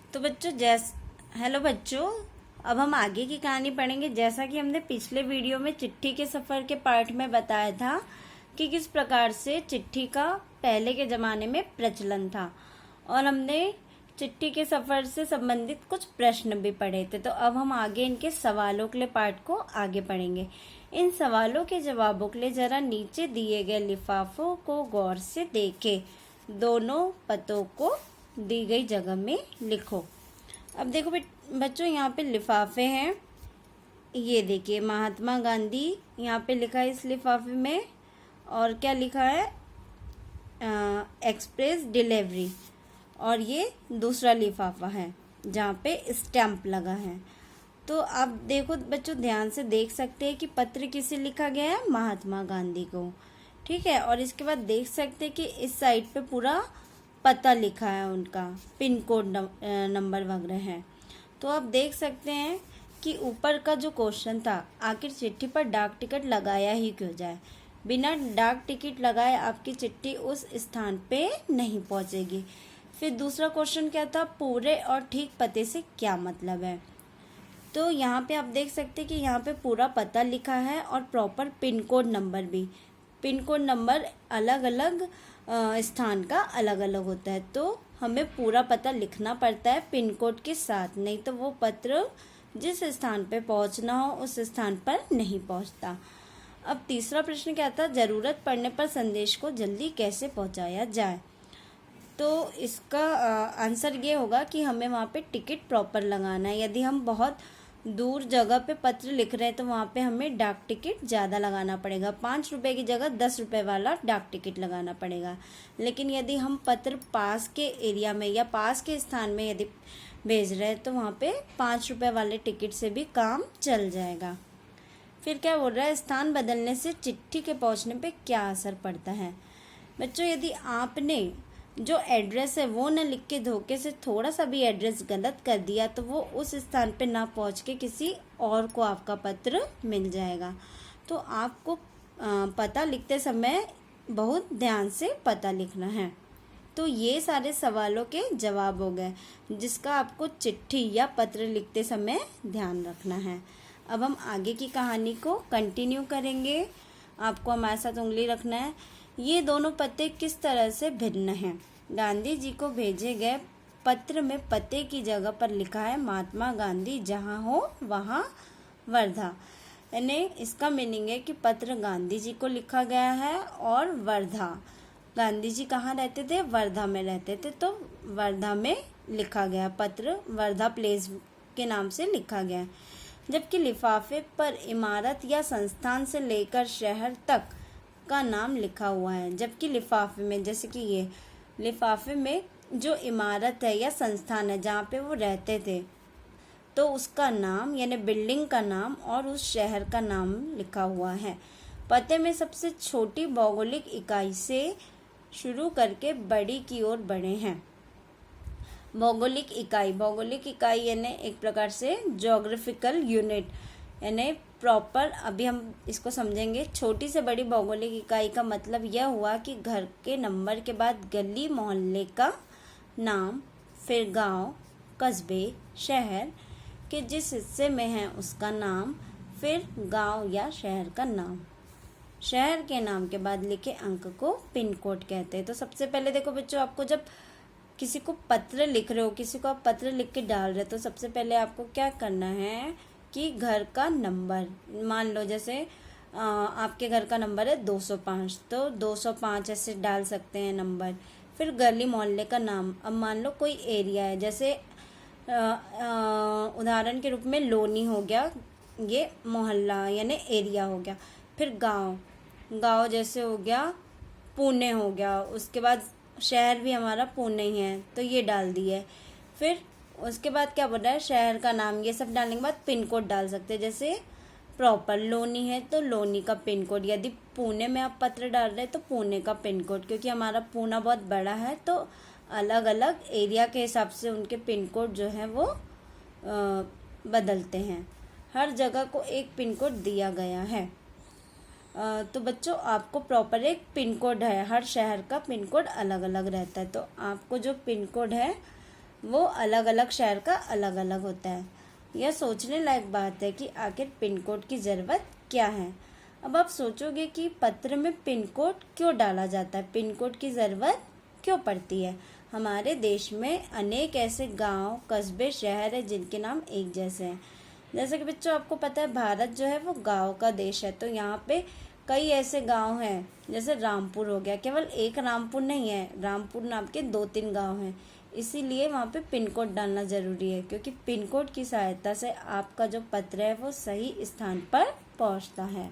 तो बच्चों हेलो बच्चों, अब हम आगे की कहानी पढ़ेंगे। जैसा कि हमने पिछले वीडियो में चिट्ठी के सफ़र के पार्ट में बताया था कि किस प्रकार से चिट्ठी का पहले के ज़माने में प्रचलन था, और हमने चिट्ठी के सफ़र से संबंधित कुछ प्रश्न भी पढ़े थे। तो अब हम आगे इनके सवालों के लिए पार्ट को आगे पढ़ेंगे। इन सवालों के जवाबों के लिए ज़रा नीचे दिए गए लिफाफों को गौर से देखें। दोनों पतों को दी गई जगह में लिखो। अब देखो बच्चों, यहाँ पे लिफाफे हैं। ये देखिए, महात्मा गांधी यहाँ पे लिखा है इस लिफाफे में, और क्या लिखा है, एक्सप्रेस डिलीवरी। और ये दूसरा लिफाफा है जहाँ पे स्टैम्प लगा है। तो आप देखो बच्चों, ध्यान से देख सकते हैं कि पत्र किसे लिखा गया है, महात्मा गांधी को। ठीक है, और इसके बाद देख सकते हैं कि इस साइड पे पूरा पता लिखा है, उनका पिन कोड नंबर वगैरह है। तो आप देख सकते हैं कि ऊपर का जो क्वेश्चन था, आखिर चिट्ठी पर डाक टिकट लगाया ही क्यों जाए। बिना डाक टिकट लगाए आपकी चिट्ठी उस स्थान पे नहीं पहुंचेगी। फिर दूसरा क्वेश्चन क्या था, पूरे और ठीक पते से क्या मतलब है। तो यहाँ पे आप देख सकते हैं कि यहाँ पे पूरा पता लिखा है और प्रॉपर पिन कोड नंबर भी। पिन कोड नंबर अलग अलग स्थान का अलग अलग होता है, तो हमें पूरा पता लिखना पड़ता है पिन कोड के साथ, नहीं तो वो पत्र जिस स्थान पे पहुंचना हो उस स्थान पर नहीं पहुंचता। अब तीसरा प्रश्न क्या था, ज़रूरत पड़ने पर संदेश को जल्दी कैसे पहुंचाया जाए। तो इसका आंसर ये होगा कि हमें वहाँ पे टिकट प्रॉपर लगाना है। यदि हम बहुत दूर जगह पे पत्र लिख रहे हैं तो वहाँ पे हमें डाक टिकट ज़्यादा लगाना पड़ेगा। 5 रुपये की जगह 10 रुपये वाला डाक टिकट लगाना पड़ेगा। लेकिन यदि हम पत्र पास के एरिया में या पास के स्थान में यदि भेज रहे हैं तो वहाँ पे 5 रुपये वाले टिकट से भी काम चल जाएगा। फिर क्या बोल रहा है, स्थान बदलने से चिट्ठी के पहुँचने पे क्या असर पड़ता है। बच्चों, यदि आपने जो एड्रेस है वो न लिख के धोखे से थोड़ा सा भी एड्रेस गलत कर दिया तो वो उस स्थान पे ना पहुंच के किसी और को आपका पत्र मिल जाएगा। तो आपको पता लिखते समय बहुत ध्यान से पता लिखना है। तो ये सारे सवालों के जवाब हो गए जिसका आपको चिट्ठी या पत्र लिखते समय ध्यान रखना है। अब हम आगे की कहानी को कंटिन्यू करेंगे। आपको हमारे साथ उंगली रखना है। ये दोनों पते किस तरह से भिन्न हैं। गांधी जी को भेजे गए पत्र में पते की जगह पर लिखा है महात्मा गांधी जहाँ हो वहाँ वर्धा। यानी इसका मीनिंग है कि पत्र गांधी जी को लिखा गया है और वर्धा, गांधी जी कहाँ रहते थे, वर्धा में रहते थे, तो वर्धा में लिखा गया पत्र, वर्धा प्लेस के नाम से लिखा गया। जबकि लिफाफे पर इमारत या संस्थान से लेकर शहर तक का नाम लिखा हुआ है। जबकि लिफाफे में, जैसे कि ये लिफाफे में जो इमारत है या संस्थान है जहाँ पे वो रहते थे तो उसका नाम यानी बिल्डिंग का नाम और उस शहर का नाम लिखा हुआ है। पते में सबसे छोटी भौगोलिक इकाई से शुरू करके बड़ी की ओर बढ़े हैं। भौगोलिक इकाई यानी एक प्रकार से ज्योग्राफिकल यूनिट, यानी प्रॉपर। अभी हम इसको समझेंगे। छोटी से बड़ी भौगोलिक इकाई का मतलब यह हुआ कि घर के नंबर के बाद गली मोहल्ले का नाम, फिर गांव, कस्बे, शहर के जिस हिस्से में है उसका नाम, फिर गांव या शहर का नाम। शहर के नाम के बाद लिखे अंक को पिन कोड कहते हैं। तो सबसे पहले देखो बच्चों, आपको जब किसी को पत्र लिख रहे हो, किसी को आप पत्र लिख के डाल रहे हो, तो सबसे पहले आपको क्या करना है कि घर का नंबर, मान लो जैसे आपके घर का नंबर है 205, तो 205 ऐसे डाल सकते हैं नंबर। फिर गली मोहल्ले का नाम, अब मान लो कोई एरिया है, जैसे उदाहरण के रूप में लोनी हो गया, ये मोहल्ला यानी एरिया हो गया। फिर गांव जैसे हो गया पुणे हो गया, उसके बाद शहर भी हमारा पुणे ही है तो ये डाल दिए। फिर उसके बाद क्या बोल रहा है, शहर का नाम, ये सब डालने के बाद पिन कोड डाल सकते हैं। जैसे प्रॉपर लोनी है तो लोनी का पिन कोड, यदि पुणे में आप पत्र डाल रहे हैं तो पुणे का पिन कोड, क्योंकि हमारा पुणे बहुत बड़ा है तो अलग अलग एरिया के हिसाब से उनके पिन कोड जो है वो बदलते हैं। हर जगह को एक पिन कोड दिया गया है। तो बच्चों, आपको प्रॉपर एक पिन कोड है, हर शहर का पिन कोड अलग अलग रहता है। तो आपको जो पिन कोड है वो अलग अलग शहर का अलग अलग होता है। यह सोचने लायक बात है कि आखिर पिन कोड की ज़रूरत क्या है। अब आप सोचोगे कि पत्र में पिन कोड क्यों डाला जाता है, पिन कोड की ज़रूरत क्यों पड़ती है। हमारे देश में अनेक ऐसे गांव, कस्बे, शहर हैं जिनके नाम एक जैसे हैं। जैसे कि बच्चों आपको पता है भारत जो है वो गांव का देश है, तो यहाँ पे कई ऐसे गांव हैं, जैसे रामपुर हो गया, केवल एक रामपुर नहीं है, रामपुर नाम के 2-3 गांव हैं। इसीलिए वहाँ पे पिन कोड डालना ज़रूरी है, क्योंकि पिन कोड की सहायता से आपका जो पत्र है वो सही स्थान पर पहुँचता है।